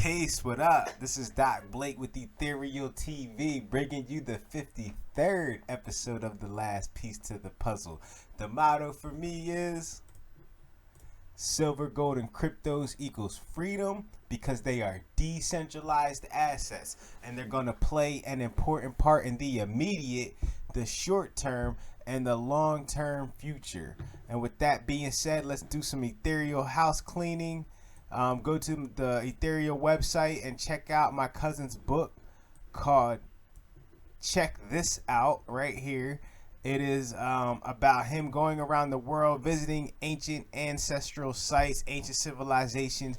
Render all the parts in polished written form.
Peace, what up? This is Doc Blake with Ethereal TV, bringing you the 53rd episode of the last piece to the puzzle. The motto for me is silver, gold, and cryptos equals freedom because they are decentralized assets and they're going to play an important part in the immediate, the short term, and the long term future. And with that being said, let's do some ethereal house cleaning. Go to the Ethereal website and check out my cousin's book called Check This Out right here. It is about him going around the world visiting ancient ancestral sites, ancient civilizations,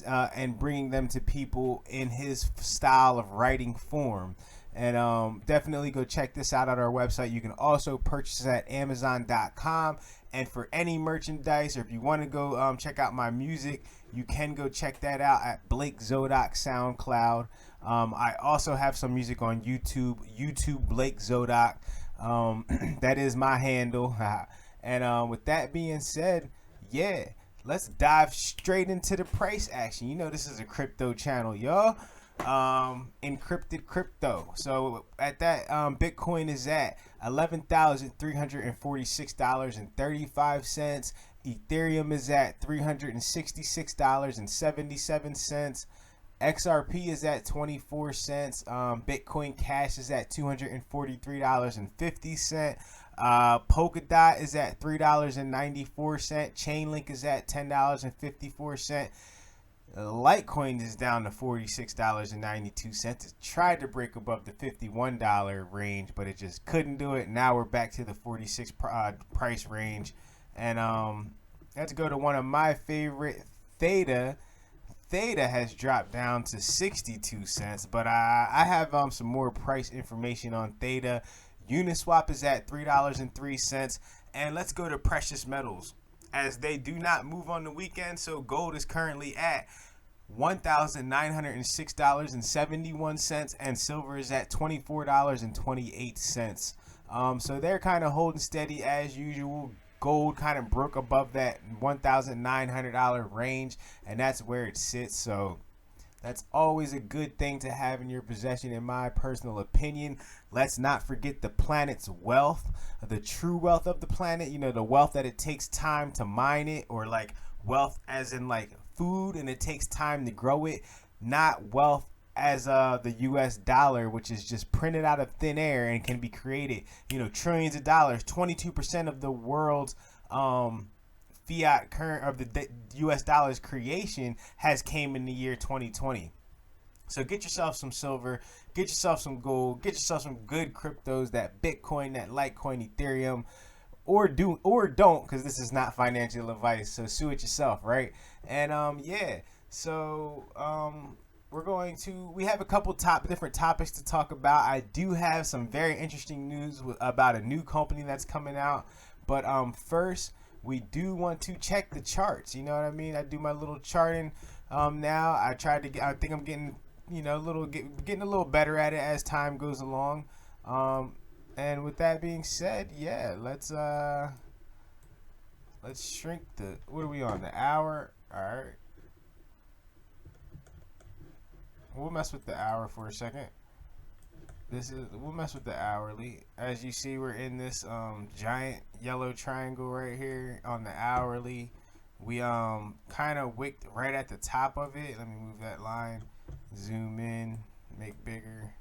and bringing them to people in his style of writing form. And definitely go check this out at our website. You can also purchase it at Amazon.com. And for any merchandise, or if you want to go check out my music, you can go check that out at Blake Zodoc SoundCloud. I also have some music on YouTube Blake Zodoc. That is my handle. And with that being said, yeah, let's dive straight into the price action. You know this is a crypto channel, y'all. Encrypted crypto. So at that, Bitcoin is at $11,346.35. Ethereum is at $366.77. XRP is at 24 cents. Bitcoin Cash is at $243.50. Polkadot is at $3.94. Chainlink is at $10.54. Litecoin is down to $46.92. It tried to break above the $51 range, but it just couldn't do it. Now we're back to the 46 price range. And let's go to one of my favorite, Theta. Theta has dropped down to 62 cents, but I have some more price information on Theta. Uniswap is at $3.03. And let's go to precious metals, as they do not move on the weekend. So gold is currently at $1,906.71, and silver is at $24.28. So they're kind of holding steady as usual. Gold kind of broke above that $1,900 range, and that's where it sits. So that's always a good thing to have in your possession, in my personal opinion. Let's not forget the planet's wealth, the true wealth of the planet. You know, the wealth that it takes time to mine it, or like wealth as in like food, and it takes time to grow it. Not wealth as the US dollar, which is just printed out of thin air and can be created, you know, trillions of dollars. 22% of the world's fiat current of the US dollar's creation has came in the year 2020. So get yourself some silver, get yourself some gold, get yourself some good cryptos, that Bitcoin, that Litecoin, Ethereum, or don't, because this is not financial advice. So sue it yourself, right? And yeah, so we have a couple different topics to talk about. I do have some very interesting news about a new company that's coming out, but first we do want to check the charts. You know what I mean? I do my little charting now. I think I'm getting, you know, getting a little better at it as time goes along. And with that being said, yeah, let's shrink what are we on, the hour? All right. We'll mess with the hour for a second. We'll mess with the hourly. As you see, we're in this giant yellow triangle right here on the hourly. We kind of wicked right at the top of it. Let me move that line, zoom in, make bigger.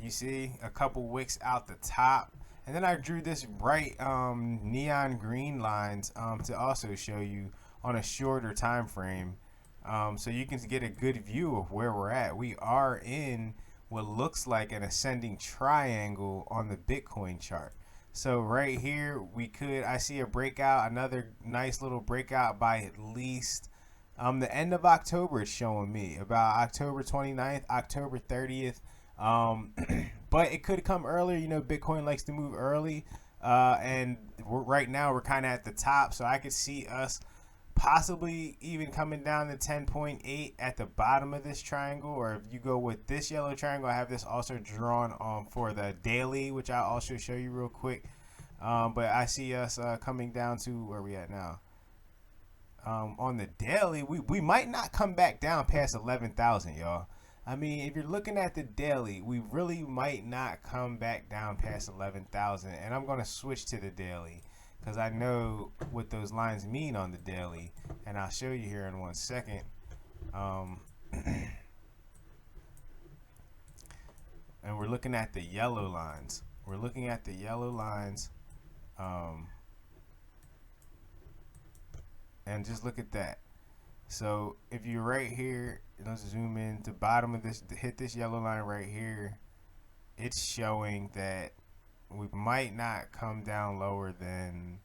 You see a couple wicks out the top, and then I drew this bright neon green lines to also show you on a shorter time frame. So you can get a good view of where we're at. We are in what looks like an ascending triangle on the Bitcoin chart. So right here, I see a breakout, another nice little breakout by at least the end of October is showing me, about October 29th, October 30th. But it could come earlier. You know, Bitcoin likes to move early. And right now we're kind of at the top, so I could see us possibly even coming down to 10.8 at the bottom of this triangle. Or if you go with this yellow triangle, I have this also drawn for the daily, which I'll also show you real quick. But I see us coming down to where we at now. on the daily, we might not come back down past 11,000, y'all. I mean, if you're looking at the daily, we really might not come back down past 11,000. And I'm going to switch to the daily because I know what those lines mean on the daily. And I'll show you here in 1 second. And we're looking at the yellow lines. We're looking at the yellow lines. And just look at that. So if you're right here, let's zoom in to the bottom of this, hit this yellow line right here. It's showing that we might not come down lower than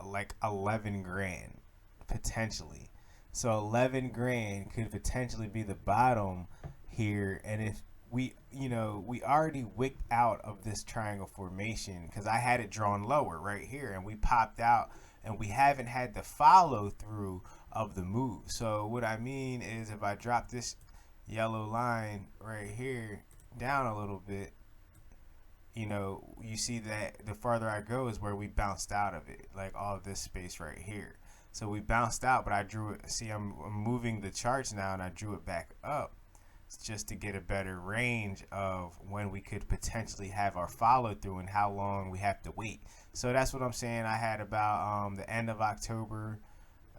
like 11 grand potentially. So 11 grand could potentially be the bottom here. And if we already wicked out of this triangle formation because I had it drawn lower right here and we popped out and we haven't had the follow through of the move. So what I mean is if I drop this yellow line right here down a little bit, you see that the farther I go is where we bounced out of it, like all of this space right here. So we bounced out, but I drew it. See, I'm moving the charts now and I drew it back up just to get a better range of when we could potentially have our follow through and how long we have to wait. So that's what I'm saying. I had about the end of October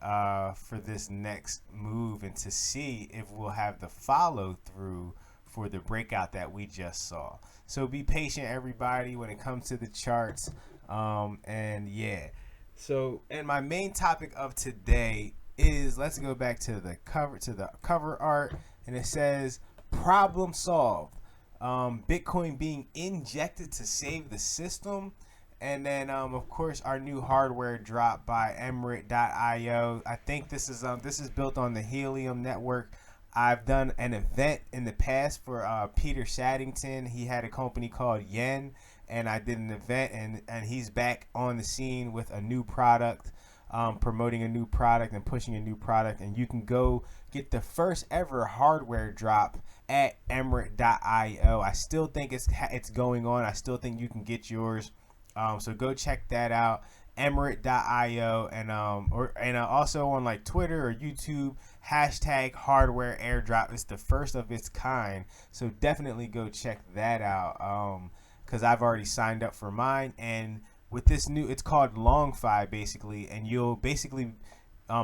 for this next move and to see if we'll have the follow through for the breakout that we just saw. So be patient, everybody, when it comes to the charts. And yeah. So, and my main topic of today is, let's go back to the cover art, and it says problem solved. Bitcoin being injected to save the system. And then of course our new hardware drop by Emirate.io. I think this is built on the Helium network. I've done an event in the past for Peter Saddington. He had a company called Yen, and I did an event, and he's back on the scene with a new product, promoting a new product and pushing a new product. And you can go get the first ever hardware drop at Emirate.io. I still think it's going on. I still think you can get yours. So go check that out, Emirate.io, and also on like Twitter or YouTube, hashtag hardware airdrop. It's the first of its kind, so definitely go check that out, because I've already signed up for mine. And with this new, it's called LongFi basically, and you'll basically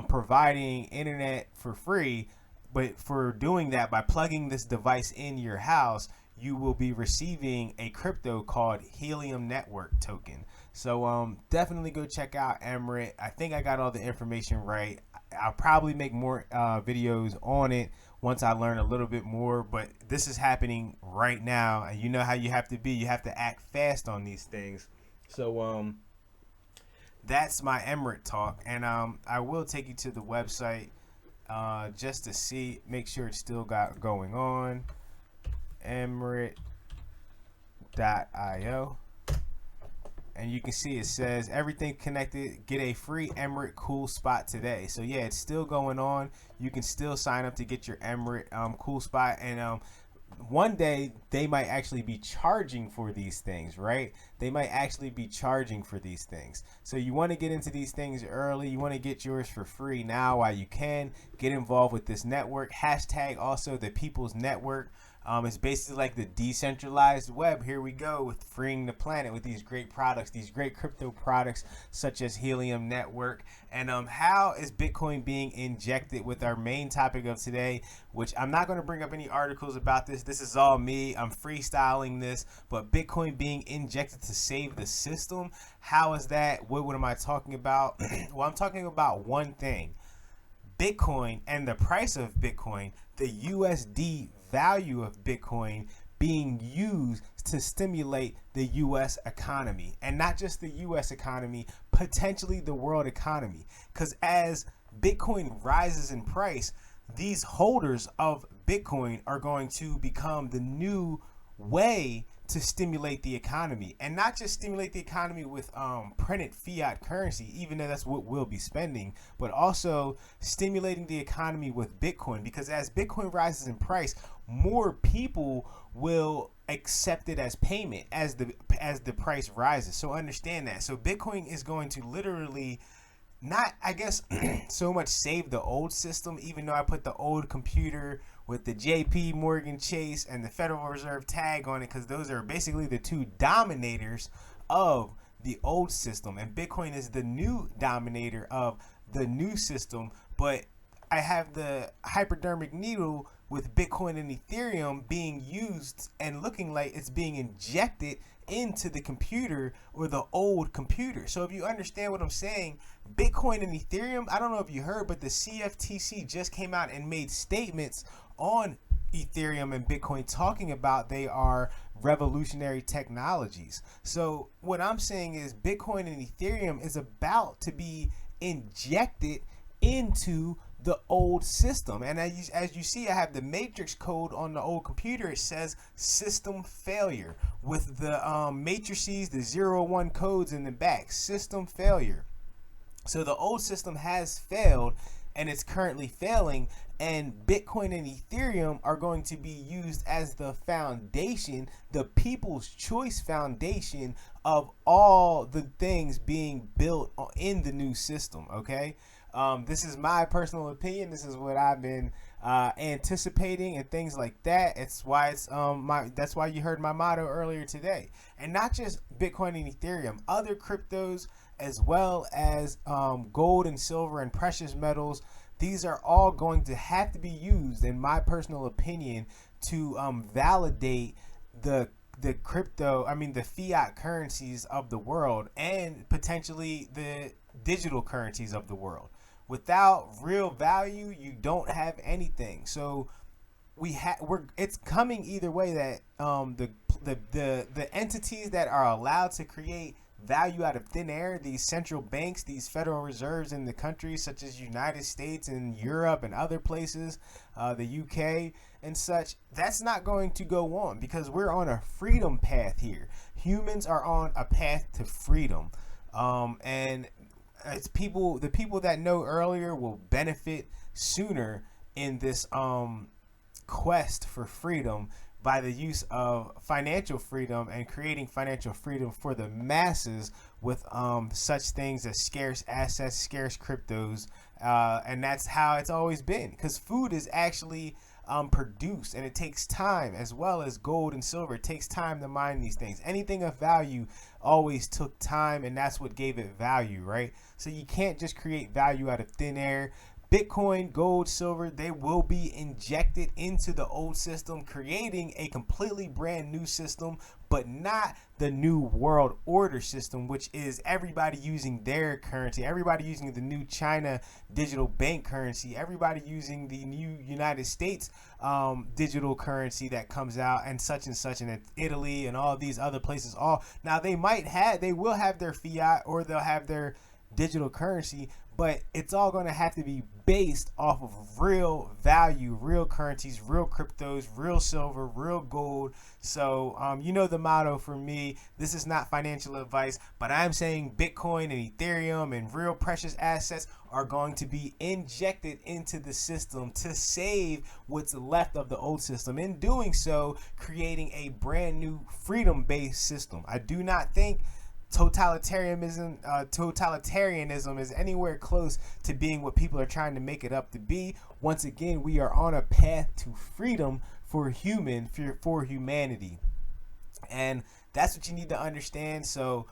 providing internet for free, but for doing that, by plugging this device in your house, you will be receiving a crypto called Helium network token. So definitely go check out Emirate. I think I got all the information right. I'll probably make more videos on it once I learn a little bit more, but this is happening right now, and you know how you have to be. You have to act fast on these things. So that's my Emirate talk, and I will take you to the website just to see, make sure it's still got going on. Emirate.io, and you can see it says everything connected, get a free Emirate cool spot today. So yeah, it's still going on. You can still sign up to get your Emirate cool spot, and one day they might actually be charging for these things, right? They might actually be charging for these things. So you want to get into these things early. You want to get yours for free now while you can. Get involved with this network. Hashtag also the People's Network. It's basically like the decentralized web. Here we go with freeing the planet with these great products, these great crypto products such as Helium Network. And how is Bitcoin being injected with our main topic of today, which I'm not going to bring up any articles about this. This is all me. I'm freestyling this. But Bitcoin being injected to save the system. How is that? What am I talking about? Well, I'm talking about one thing. Bitcoin and the price of Bitcoin, the USD value of Bitcoin being used to stimulate the US economy, and not just the US economy, potentially the world economy. Because as Bitcoin rises in price, these holders of Bitcoin are going to become the new way to stimulate the economy, and not just stimulate the economy with printed fiat currency, even though that's what we'll be spending, but also stimulating the economy with Bitcoin, because as Bitcoin rises in price, more people will accept it as payment as the price rises. So understand that. So Bitcoin is going to literally not, I guess, so much save the old system, even though I put the old computer with the JP Morgan Chase and the Federal Reserve tag on it, because those are basically the two dominators of the old system, and Bitcoin is the new dominator of the new system. But I have the hypodermic needle with Bitcoin and Ethereum being used and looking like it's being injected into the computer, or the old computer. So if you understand what I'm saying, Bitcoin and Ethereum, I don't know if you heard, but the CFTC just came out and made statements on Ethereum and Bitcoin talking about they are revolutionary technologies. So what I'm saying is Bitcoin and Ethereum is about to be injected into the old system. And as you see, I have the matrix code on the old computer. It says system failure with the matrices, the 0 1 codes in the back. System failure. So the old system has failed, and it's currently failing, and Bitcoin and Ethereum are going to be used as the foundation, the people's choice foundation of all the things being built in the new system. Okay. This is my personal opinion. This is what I've been anticipating and things like that. It's why that's why you heard my motto earlier today. And not just Bitcoin and Ethereum, other cryptos as well as gold and silver and precious metals. These are all going to have to be used, in my personal opinion, to validate the fiat currencies of the world, and potentially the digital currencies of the world. Without real value, you don't have anything. So it's coming either way, that the entities that are allowed to create value out of thin air, these central banks, these federal reserves in the countries such as United States and Europe and other places, the UK and such, that's not going to go on, because we're on a freedom path here. Humans are on a path to freedom, and it's the people that know earlier will benefit sooner in this quest for freedom, by the use of financial freedom and creating financial freedom for the masses with such things as scarce assets, scarce cryptos, and that's how it's always been, because food is actually produced, and it takes time, as well as gold and silver. It takes time to mine these things. Anything of value always took time, and that's what gave it value, right? So you can't just create value out of thin air. Bitcoin, gold, silver, they will be injected into the old system, creating a completely brand new system, but not the new world order system, which is everybody using their currency, everybody using the new China digital bank currency, everybody using the new United States digital currency that comes out, and such, and Italy and all these other places. Now they will have their fiat, or they'll have their digital currency, but it's all going to have to be based off of real value, real currencies, real cryptos, real silver, real gold. So the motto for me, this is not financial advice, but I'm saying Bitcoin and Ethereum and real precious assets are going to be injected into the system to save what's left of the old system. In doing so, creating a brand new freedom-based system. I do not think totalitarianism is anywhere close to being what people are trying to make it up to be. Once again, we are on a path to freedom for humanity, and that's what you need to understand. So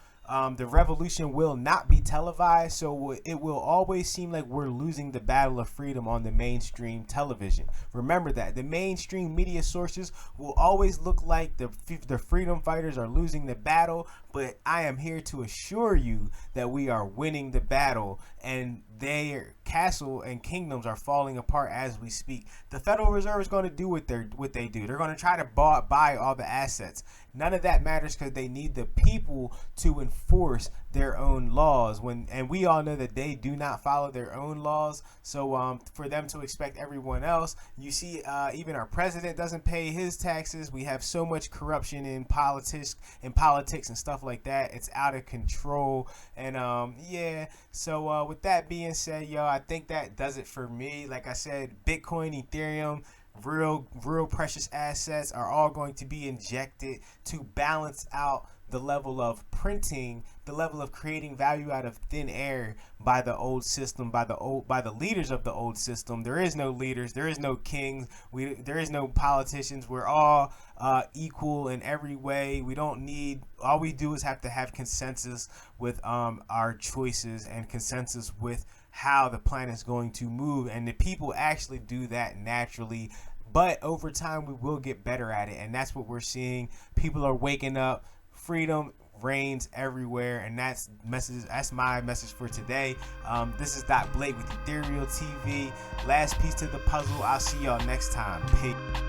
the revolution will not be televised, so it will always seem like we're losing the battle of freedom on the mainstream television. Remember that the mainstream media sources will always look like the freedom fighters are losing the battle, but I am here to assure you that we are winning the battle, and their castle and kingdoms are falling apart as we speak. The Federal Reserve is going to do what they do. They're going to try to buy all the assets. None of that matters, because they need the people to enforce their own laws. And we all know that they do not follow their own laws. So for them to expect everyone else, you see, even our president doesn't pay his taxes. We have so much corruption in politics and stuff like that. It's out of control. And So with that being said, I think that does it for me. Like I said, Bitcoin, Ethereum, real precious assets are all going to be injected to balance out the level of printing, the level of creating value out of thin air by the old system, by the leaders of the old system. There is no leaders, there is no kings, there is no politicians. We're all equal in every way. We don't need, all we do is have to have consensus with our choices and consensus with how the planet is going to move, and the people actually do that naturally. But over time, we will get better at it, and that's what we're seeing. People are waking up. Freedom reigns everywhere, and that's my message for today. This is Doc Blake with Ethereal TV. Last piece to the puzzle. I'll see y'all next time. Peace.